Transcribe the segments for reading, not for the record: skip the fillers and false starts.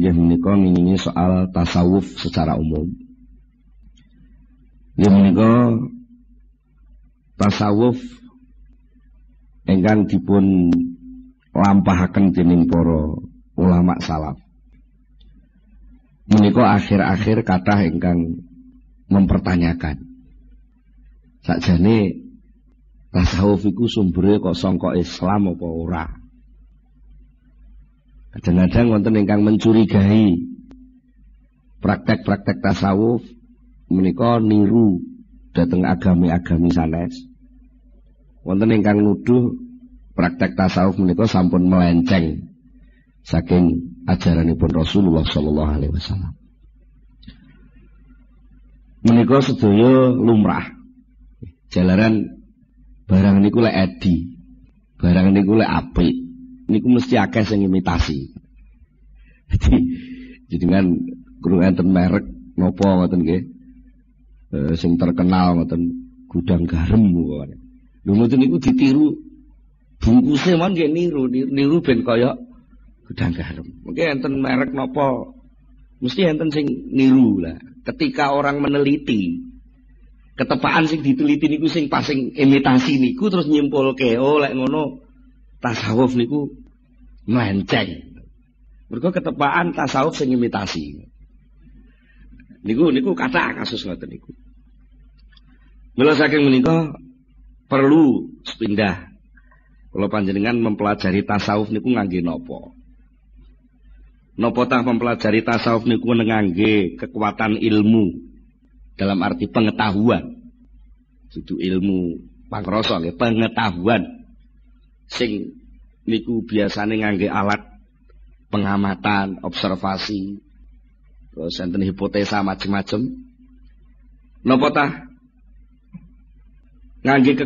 Nggih menika ngingingi soal tasawuf secara umum. Nggih menika tasawuf ingkang dipun lampahaken dening para ulama salaf. Menika akhir-akhir kathah ingkang mempertanyakan. Sakjane tasawuf iku sumbere kok sangka Islam apa ora? Kadang-kadang wonten ingkang mencurigai praktek-praktek tasawuf menika niru dhateng agami-agami sanes. Wonten ingkang nuduh praktek tasawuf menika sampun melenceng saking ajaranipun Rasulullah sallallahu alaihi wasallam. Menika sedaya lumrah. Jalaran barang niku lek edi, barang niku lek apik, niku mesti akeh sing imitasi. Jadi kan kurang enten merek napa ngoten nggih. Sing terkenal ngoten gudang garam pokoknya. Lho ngoten niku ditiru bungkuse mon nggih niru ben kaya gudang garam. Mungkin enten merek napa mesti enten sing niru lah. Ketika orang meneliti ketepaan sing diteliti niku sing pas sing imitasi niku terus nyimpulke oh lek ngono tasawuf niku melenceng. Mergo ketepaan tasawuf sing imitasi. Niku kata kasus ngoten niku. Mula saking menika perlu sepindah kula panjenengan mempelajari tasawuf niku ngangge napa? Napa tah mempelajari tasawuf niku ngangge kekuatan ilmu dalam arti pengetahuan. Itu ilmu pangrasa nggih, pengetahuan sing niku biasane ngangge alat pengamatan, observasi, terus enten hipotesa macam-macam. Napa tah ngangge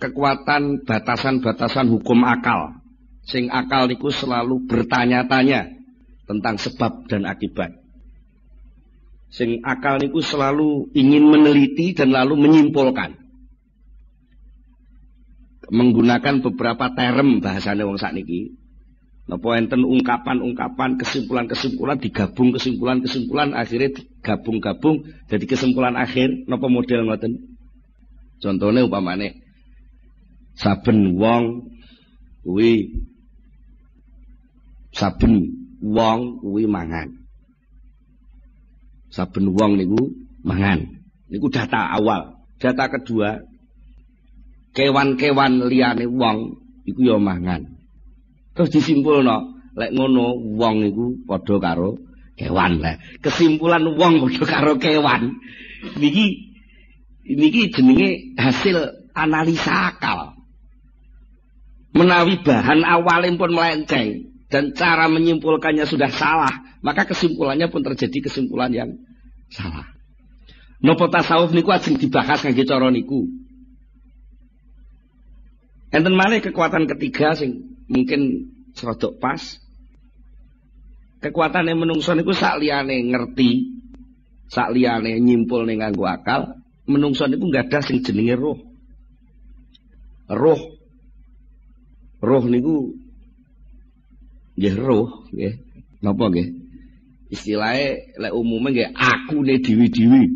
kekuatan batasan-batasan hukum akal. Sing akal niku selalu bertanya-tanya tentang sebab dan akibat. Sing akal niku selalu ingin meneliti dan lalu menyimpulkan. Menggunakan beberapa term bahasane wong sakniki. Napa enten ungkapan-ungkapan, kesimpulan-kesimpulan digabung kesimpulan-kesimpulan akhirnya digabung-gabung jadi kesimpulan akhir napa model ngoten. Contohnya umpamane saben wong kuwi mangan. Saben wong niku mangan. Niku data awal. Data kedua, kewan-kewan liyane wong iku ya mangan. Terus disimpulno, lek ngono wong niku padha karo kewan lah. Kesimpulan wong padha karo kewan. Niki jenenge hasil analisa akal. Menawi bahan awalnya pun melenceng dan cara menyimpulkannya sudah salah, maka kesimpulannya pun terjadi kesimpulan yang salah. Napa tasawuf niku ajeng dibahas kangge cara niku. Enten malih kekuatan ketiga sing mungkin serodok pas. Kekuatane menungso niku sak liyane ngerti, sak liyane nyimpulne nganggo akal, menungso niku gadah sing jenenge roh. Roh niku nggih roh nggih. Napa nggih? Istilahnya lek umume nggih akune dhewe-dhewe.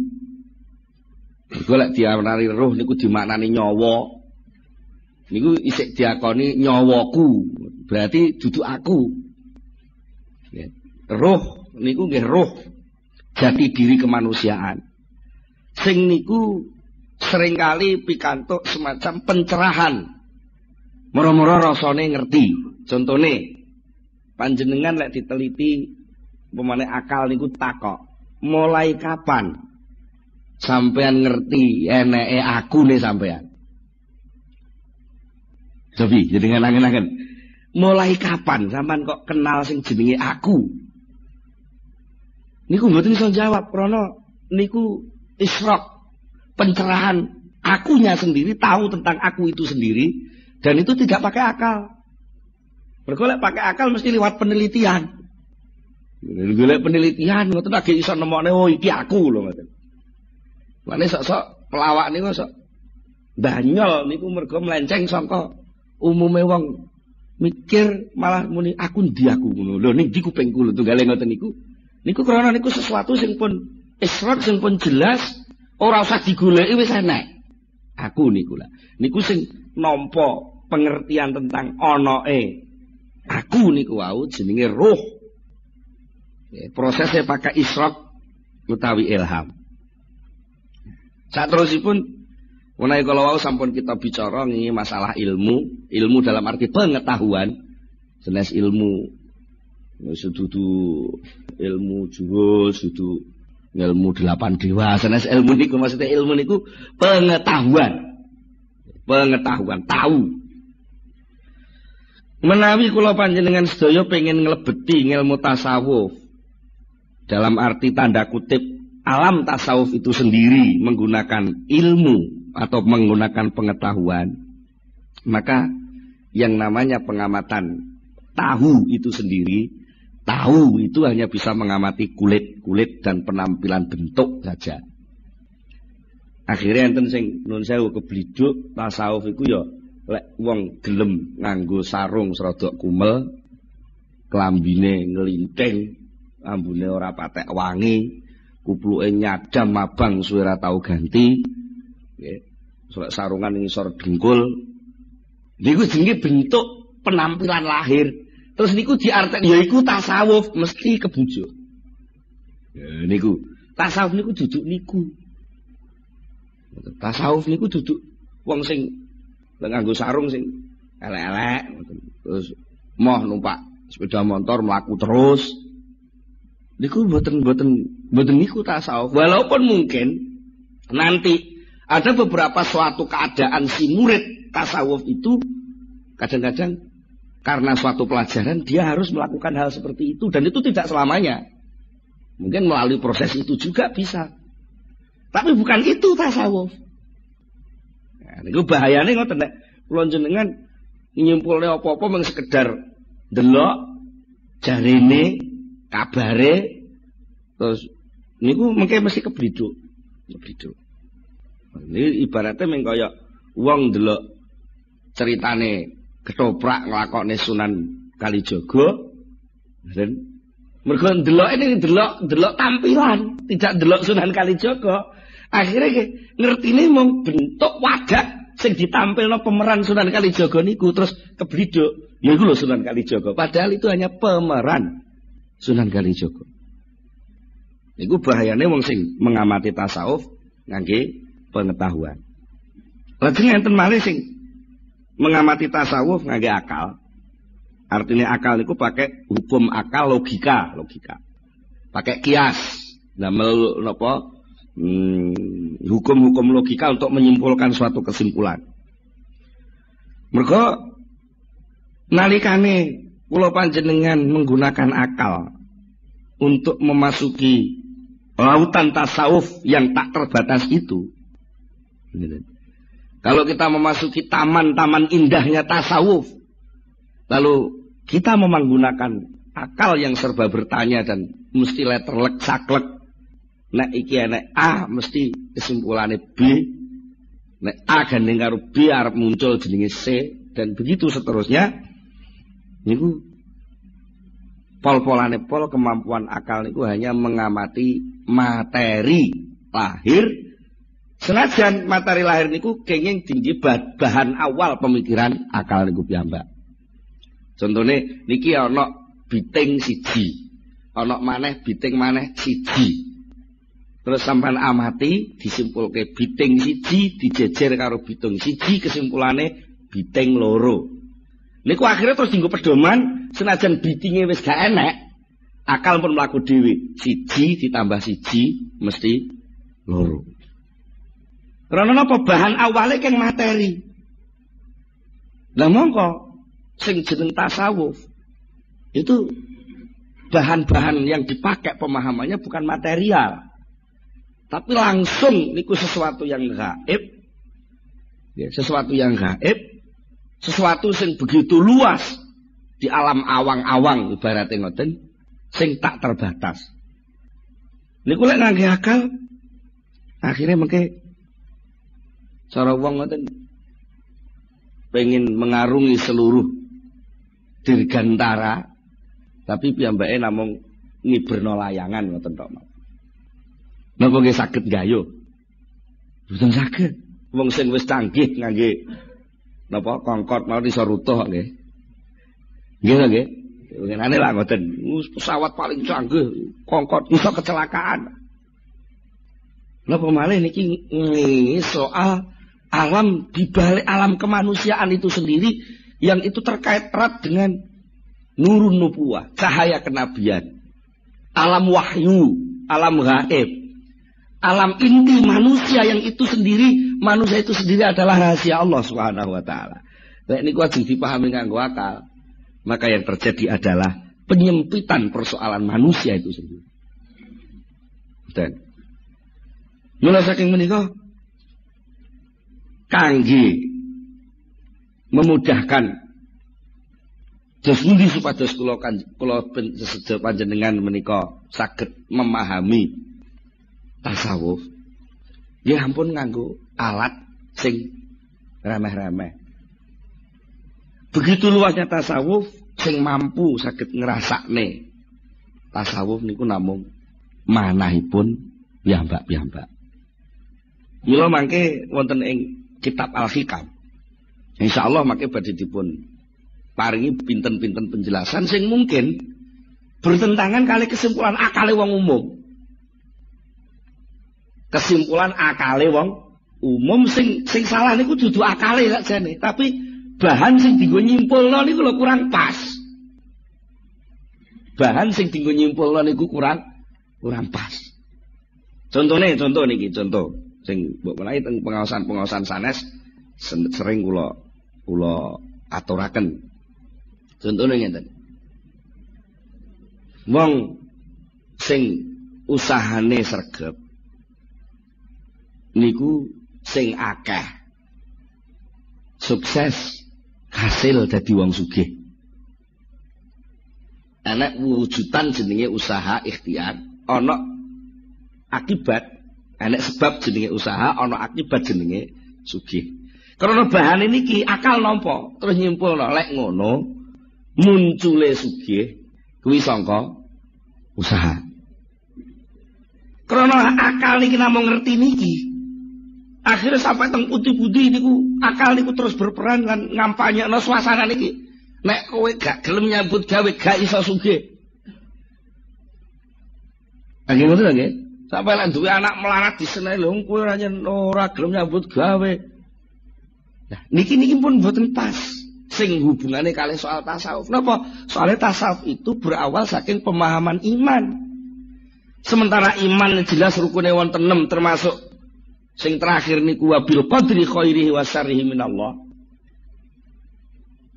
Mergo lek diarani roh niku dimaknani nyawa. Niku isih diakoni nyawaku. Berarti dudu aku. Nggih. Roh niku nggih roh jati diri kemanusiaan. Sing niku seringkali pikantuk semacam pencerahan. Moro-moro rasane ngerti. Contone panjenengan lek diteliti pemane akal niku takok, mulai kapan sampean ngerti eneke akune sampean? Tapi jenengan angen-angen. Mulai kapan sampean kok kenal sing jenenge aku? Niku mboten iso jawab krana niku isyraq, pencerahan akunya sendiri, tahu tentang aku itu sendiri. Dan itu tidak pakai akal. Mergo lek pakai akal mesti liwat penelitian. Golek penelitian ngoten lagi iso nemokne oh iki aku lho ngoten. Mane sok-sok pelawak niku sok banyol niku mergo melenceng saka umume wong mikir malah muni aku ndi aku ngono. Lho ning ndi kupingku lho tunggale ngoten niku. Niku krana niku sesuatu sing pun isrot sing pun jelas, ora usah digoleki wis enek. Aku niku lah. Niku sing nampa pengertian tentang onoe aku niku wau jenenge ruh. Prosesnya pakai isrok utawi ilham. Saterusipun menawi kala wau sampun kita bicara nggih masalah ilmu dalam arti pengetahuan. Jelas ilmu sedudu ilmu jurus, sedudu ilmu 8 dewa. Jelas ilmu niku maksudnya ilmu niku pengetahuan. Pengetahuan, tahu. Menawi kula panjenengan sedaya pengen nglebeti ilmu tasawuf dalam arti tanda kutip alam tasawuf itu sendiri menggunakan ilmu atau menggunakan pengetahuan, maka yang namanya pengamatan tahu itu sendiri, tahu itu hanya bisa mengamati kulit dan penampilan bentuk saja. Akhirnya enten sing nun sewu kebliduk tasawuf iku ya lek wong gelem nganggo sarung serodok kumel, klambine nglinting, ambune ora patek wangi, kupluke nyadam mabang suwe ora tau ganti. Nggih. Sarungan ngisor dengkul. Niku jenenge bentuk penampilan lahir. Terus niku diartekne ya iku tasawuf, mesti kebujuk. Ya niku. Tasawuf niku duduk niku. Tasawuf niku duduk wong sing nganggo sarung sing elek-elek terus moh numpak sepeda motor mlaku terus. Niku mboten niku tasawuf. Walaupun mungkin nanti ada beberapa suatu keadaan si murid tasawuf itu kadang-kadang karena suatu pelajaran dia harus melakukan hal seperti itu dan itu tidak selamanya. Mungkin melalui proses itu juga bisa. Tapi bukan itu tasawuf. Nah, niku bahayane ngoten nek kula jenengan nyimpulne apa-apa mung sekedar delok jarene kabare terus niku mengke mesti kebliduk. Ini ibaratnya meng kaya wong ndelok ceritane ketoprak nglakokne Sunan Kalijaga dan mergo ndelok ini ndelok tampilan, tidak ndelok Sunan Kalijaga. Akhirnya ngertine mung bentuk wadah sing ditampilno pemeran Sunan Kalijaga niku terus kebliduk. Ya iku lho Sunan Kalijaga. Padahal itu hanya pemeran Sunan Kalijaga. Iku bahayane wong sing mengamati tasawuf ngangge pengetahuan. Lajeng enten malih sing mengamati tasawuf ngangge akal. Artinya akal niku pakai hukum akal logika. Pakai kias. Damel napa? Hukum-hukum logika untuk menyimpulkan suatu kesimpulan. Mergo nalikane kula panjenengan menggunakan akal untuk memasuki lautan tasawuf yang tak terbatas itu. Kalau kita memasuki taman-taman indahnya tasawuf, lalu kita menggunakan akal yang serba bertanya dan mesti letterlek saklek. Nek iki enek A mesti kesimpulannya B. Nek A gandeng karo B arep muncul jenenge C dan begitu seterusnya. Niku pol-polane pol kemampuan akal niku hanya mengamati materi lahir. Senajan materi lahir niku kenging tinggi bahan awal pemikiran akal niku piyambak. Contone niki ana biting siji, ana maneh biting maneh siji. Terus sampean amati disimpulke biting siji dijejer karo bitung siji kesimpulannya biting loro. Niku akhirnya terus dienggo pedoman senajan bitinge wis gak enek, akal pun mlaku dhewe. Siji ditambah siji mesti loro. Karena napa bahan awalnya keng materi. Lah mongko sing jeneng tasawuf itu bahan-bahan yang dipakai pemahamannya bukan material. Tapi langsung niku sesuatu yang gaib. Ya, sesuatu yang gaib, sesuatu yang begitu luas di alam awang-awang ibaratnya ngoten, sing tak terbatas. Niku lek ngangge akal akhirnya mengke cara wong ngoten pengen mengarungi seluruh dirgantara tapi piyambake namung ngiberno layangan ngoten tok. Napa nggih saged gayuh? Mboten saged. Wong sing wis canggih ngangge napa kongkot mau iso rutuh nggih. Nggih to nggih. Ngenane lah ngoten. Pesawat paling canggih kongkot iso kecelakaan. Napa malih niki soal alam di balik alam kemanusiaan itu sendiri yang itu terkait erat dengan nurun nubuwah, cahaya kenabian, alam wahyu, alam gaib, alam inti manusia yang itu sendiri, manusia itu sendiri adalah rahasia Allah Subhanahu wa taala. Nek niku ajeng dipahami nganggo akal, maka yang terjadi adalah penyempitan persoalan manusia itu sendiri. Dan mula saking menika kangge memudahkan dos pundi supados kula sedaya panjenengan menika saged memahami tasawuf. Ya ampun nganggo alat sing remeh-remeh. Begitu luasnya tasawuf sing mampu saged ngrasakne tasawuf niku namung manahipun piyambak-piyambak. Mila mangke wonten ing kitab Al-Hikam. Insyaallah mangke badhe dipun paringi pinten-pinten penjelasan sing mungkin bertentangan kali kesimpulan akale wong umum. Kesimpulan akale wong umum sing salah niku dudu akale sakjane, tapi bahan sing dienggo nyimpulno niku lho kurang pas. Bahan sing dienggo nyimpulno niku kurang pas. Contoh niki contoh sing mbok menawi teng pengaosan sanes sering kula aturaken. Contone ngeten. Wong sing usahane sregep niku sing akeh sukses hasil dadi wong sugih. Ana wujudan jenenge usaha ikhtiar, ana akibat. Enek sebab jenenge usaha, ana akibat jenenge sugih. Karena bahan ini akal nampa, terus nyimpulno lek ngono muncule sugih kuwi sangka usaha. Karena akal niki namung ngerti niki. Akhirnya sampai teng putih-putih niku akal niku terus berperan lan ngampanyekno suasana niki. Nek kowe gak gelem nyambut gawe gak iso sugih. Nggih ngoten nggih. Sampai lek duwe anak melarat diseneni lho kowe ora gelem nyambut gawe. Nah, niki pun mboten pas sing hubungane kalih soal tasawuf. Napa? Soalnya tasawuf itu berawal saking pemahaman iman. Sementara iman jelas rukune wonten 6 termasuk sing terakhir niku wabil qadri khairihi wa syarrihi minallah.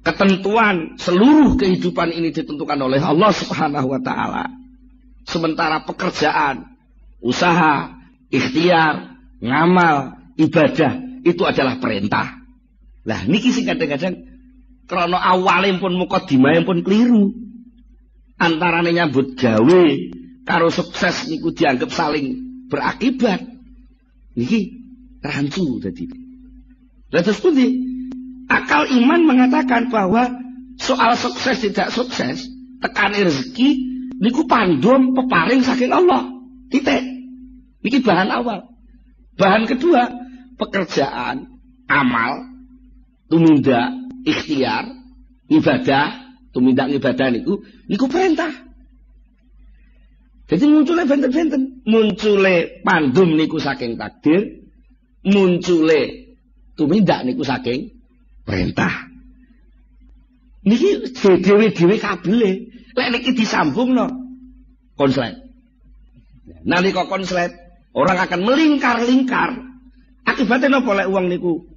Ketentuan seluruh kehidupan ini ditentukan oleh Allah Subhanahu wa taala. Sementara pekerjaan, usaha, ikhtiar, ngamal, ibadah itu adalah perintah. Lah niki sing kadang-kadang krana awale pun mukadimah pun keliru. Antarane nyambut gawe karo sukses niku dianggap saling berakibat. Niki rancu dadi. Lah terus pundi? Akal iman mengatakan bahwa soal sukses tidak sukses, tekane rezeki niku pandum peparing saking Allah. Titik. Niki bahan awal. Bahan kedua, pekerjaan, amal, tumindak, ikhtiar, ibadah, tumindak ibadah niku perintah. Jadi munculnya benten-benten, munculnya pandum niku saking takdir, munculnya tumindak niku saking perintah. Niki dhewe-dhewe kabele, lek niki disambungno konslet. Nalika konslet, orang akan melingkar-lingkar. Akibatnya napa lek wong niku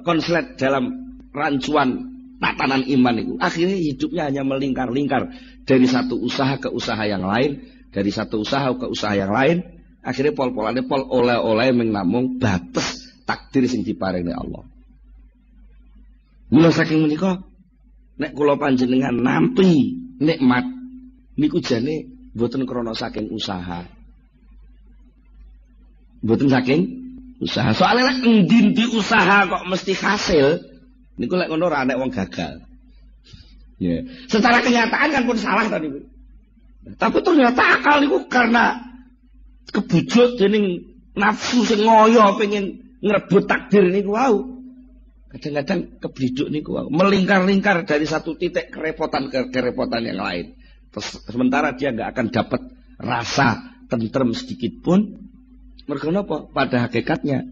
konslet dalam rancuan tatanan iman itu. Akhirnya hidupnya hanya melingkar-lingkar dari satu usaha ke usaha yang lain, dari satu usaha ke usaha yang lain. Akhirnya pol-polane pol oleh-oleh namung batas takdir sing diparingi Allah. Mula saking menika nek kula panjenengan nampi nikmat niku jane mboten krana saking usaha. Mboten saking usaha. Soalnya lek endi usaha kok mesti hasil. Niku lek ngono ora nek wong gagal. Ya. Secara kenyataan kan pun salah tadi. Tapi ternyata akal niku karena kebujuk dening nafsu sing ngoyo pengen ngrebut takdir niku wau. Kadang-kadang kebliduk niku wau, melingkar-lingkar dari satu titik kerepotan ke kerepotan yang lain. Sementara dia nggak akan dapat rasa tentrem sedikit pun. Mergo napa? Pada hakikatnya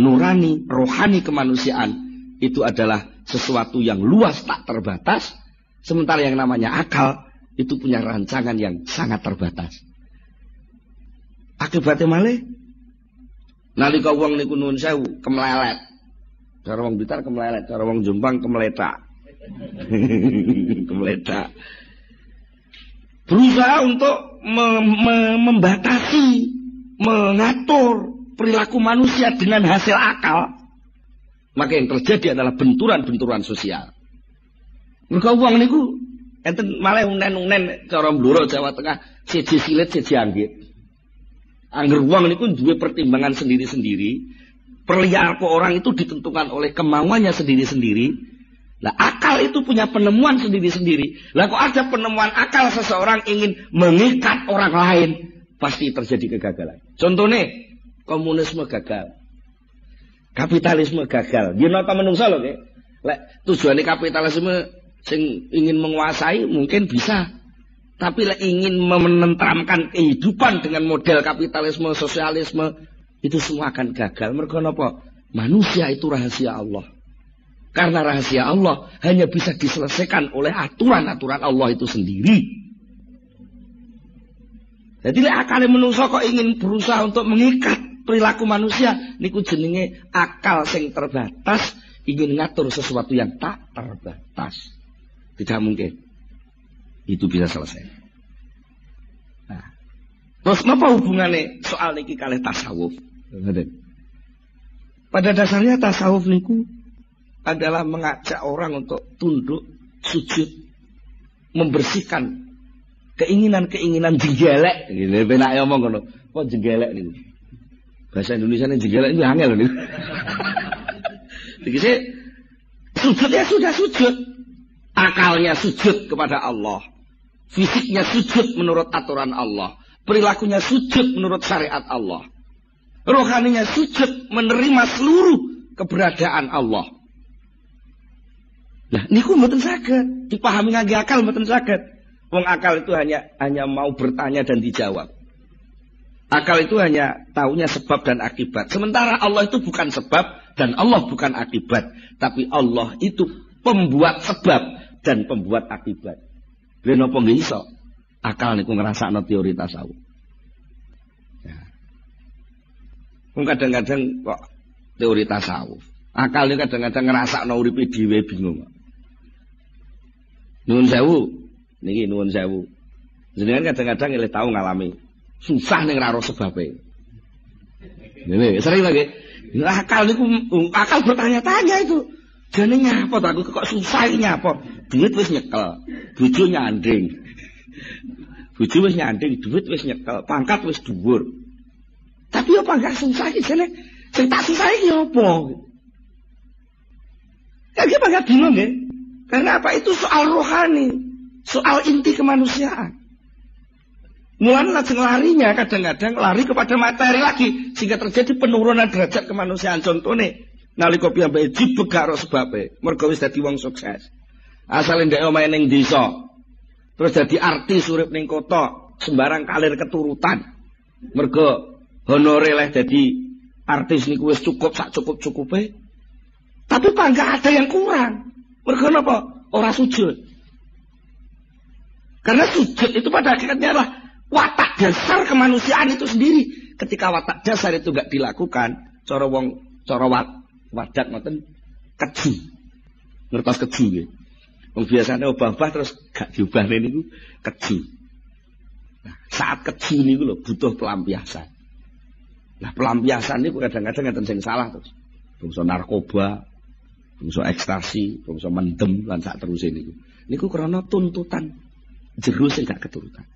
nurani, rohani kemanusiaan itu adalah sesuatu yang luas tak terbatas. Sementara yang namanya akal itu punya rancangan yang sangat terbatas. Akibatnya malih nalika wong niku nuwun sewu kemlelet. Cara wong Blitar kemlelet, cara wong Jombang kemeletak. Kemeletak. Berusaha untuk membatasi, mengatur perilaku manusia dengan hasil akal. Maka yang terjadi adalah benturan-benturan sosial. Mergo wong niku enten malah unen-unen cara Blora Jawa Tengah siji silit siji anggit. Angger wong niku duwe pertimbangan sendiri-sendiri. Perilaku orang itu ditentukan oleh kemauannya sendiri-sendiri. Nah, akal itu punya penemuan sendiri-sendiri. Lah kok ada penemuan akal seseorang ingin mengikat orang lain, pasti terjadi kegagalan. Contohnya, komunisme gagal. Kapitalisme gagal. Dia napa menungso lho, nggih. Lek tujuane kapitalisme sing ingin menguasai mungkin bisa. Tapi lek ingin menenteramkan kehidupan dengan model kapitalisme, sosialisme, itu semua akan gagal. Mergo napa? Manusia itu rahasia Allah. Karena rahasia Allah hanya bisa diselesaikan oleh aturan-aturan Allah itu sendiri. Jadi lek akale menungso kok ingin berusaha untuk mengikat perilaku manusia, niku jenenge akal sing terbatas ingin ngatur sesuatu yang tak terbatas. Tidak mungkin itu bisa selesai. Nah, terus apa hubungannya soal niki kalih tasawuf? Pada dasarnya tasawuf niku adalah mengajak orang untuk tunduk, sujud, membersihkan keinginan-keinginan jenggelek. Gitu, penak ngomong ngono. Kok jenggelek niku? Bahasa Indonesia ini jenggelek ini angel niku. Dikise sujud ya sudah sujud. Akalnya sujud kepada Allah. Fisiknya sujud menurut aturan Allah. Perilakunya sujud menurut syariat Allah. Rohaninya sujud menerima seluruh keberadaan Allah. Nah, niku mboten saged dipahami ngangge akal, mboten saged. Wong akal itu hanya mau bertanya dan dijawab. Akal itu hanya taunya sebab dan akibat. Sementara Allah itu bukan sebab dan Allah bukan akibat, tapi Allah itu pembuat sebab dan pembuat akibat. Lha napa nggih iso? Akal niku ngrasakno teori tasawuf. Kadang-kadang kok teori tasawuf. Akal ini kadang-kadang ngerasakno uripe dhewe bingung. Nuwun sewu, niki nuwun sewu. Jenengan kadang-kadang nggih tau ngalami susah ning ora ro sebabe. Ngene, sering lagi. Akal niku akal bertanya-tanya itu. Jane nyapa to aku kok susah iki nyapa? Duit wis nyekel, bojo nyanding. Bojo wis nyanding, duit wis nyekel, pangkat wis dhuwur. Tapi apa enggak susah iki jane? Sing tak susah iki apa? Kaki apa enggak bingung nggih? Karena apa? Itu soal rohani, soal inti kemanusiaan. Mulane lajeng larinya kadang-kadang lari kepada materi lagi sehingga terjadi penurunan derajat kemanusiaan. Contohnya nalika piyambake jibeg karo sebabe, mergo wis dadi wong sukses. Asale ndek omahe ning desa, terus dadi artis urip ning kota, sembarang kalir keturutan. Mergo honore leh dadi artis niku wis cukup sak cukup-cukupe. Tapi kok enggak ada yang kurang. Mergo napa? Ora sujud. Karena sujud itu pada hakikatnya adalah watak dasar kemanusiaan itu sendiri. Ketika watak dasar itu enggak dilakukan, cara wadat ngoten keju. Ngertos keju nggih. Wong biasane obah-obah terus gak diubahne niku keju. Nah, saat keju niku lho butuh pelampiasan. Nah, pelampiasan niku kadang-kadang enten sing salah terus. Bangsa narkoba, bangsa ekstasi, bangsa mendem lan sak teruse niku. Niku krana tuntutan jero sing gak keturutan.